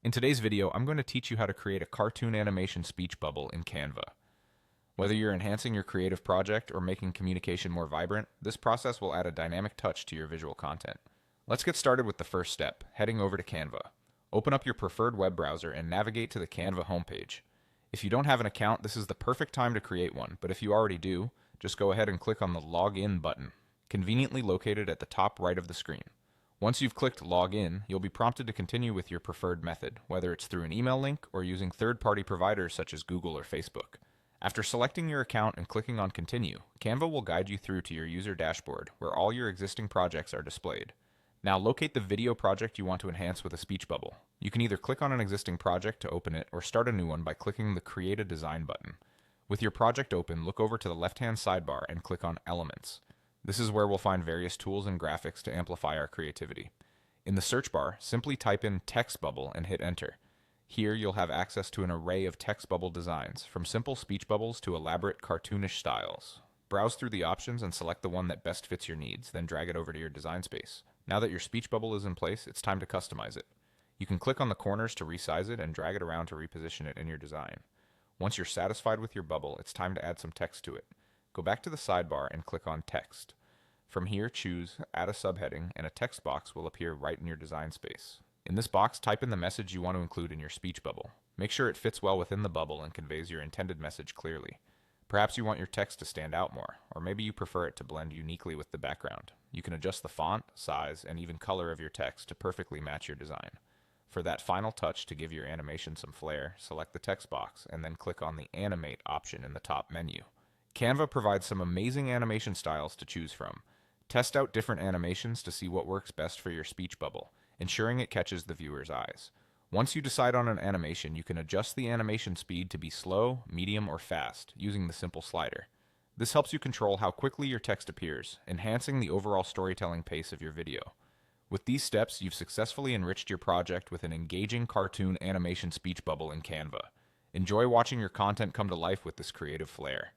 In today's video, I'm going to teach you how to create a cartoon animation speech bubble in Canva. Whether you're enhancing your creative project or making communication more vibrant, this process will add a dynamic touch to your visual content. Let's get started with the first step, heading over to Canva. Open up your preferred web browser and navigate to the Canva homepage. If you don't have an account, this is the perfect time to create one, but if you already do, just go ahead and click on the Login button, conveniently located at the top right of the screen. Once you've clicked Log In, you'll be prompted to continue with your preferred method, whether it's through an email link or using third-party providers such as Google or Facebook. After selecting your account and clicking on Continue, Canva will guide you through to your user dashboard, where all your existing projects are displayed. Now locate the video project you want to enhance with a speech bubble. You can either click on an existing project to open it or start a new one by clicking the Create a Design button. With your project open, look over to the left-hand sidebar and click on Elements. This is where we'll find various tools and graphics to amplify our creativity. In the search bar, simply type in text bubble and hit enter. Here you'll have access to an array of text bubble designs, from simple speech bubbles to elaborate cartoonish styles. Browse through the options and select the one that best fits your needs, then drag it over to your design space. Now that your speech bubble is in place, it's time to customize it. You can click on the corners to resize it and drag it around to reposition it in your design. Once you're satisfied with your bubble, it's time to add some text to it. Go back to the sidebar and click on Text. From here, choose Add a Subheading, and a text box will appear right in your design space. In this box, type in the message you want to include in your speech bubble. Make sure it fits well within the bubble and conveys your intended message clearly. Perhaps you want your text to stand out more, or maybe you prefer it to blend uniquely with the background. You can adjust the font, size, and even color of your text to perfectly match your design. For that final touch to give your animation some flair, select the text box and then click on the Animate option in the top menu. Canva provides some amazing animation styles to choose from. Test out different animations to see what works best for your speech bubble, ensuring it catches the viewer's eyes. Once you decide on an animation, you can adjust the animation speed to be slow, medium, or fast using the simple slider. This helps you control how quickly your text appears, enhancing the overall storytelling pace of your video. With these steps, you've successfully enriched your project with an engaging cartoon animation speech bubble in Canva. Enjoy watching your content come to life with this creative flair.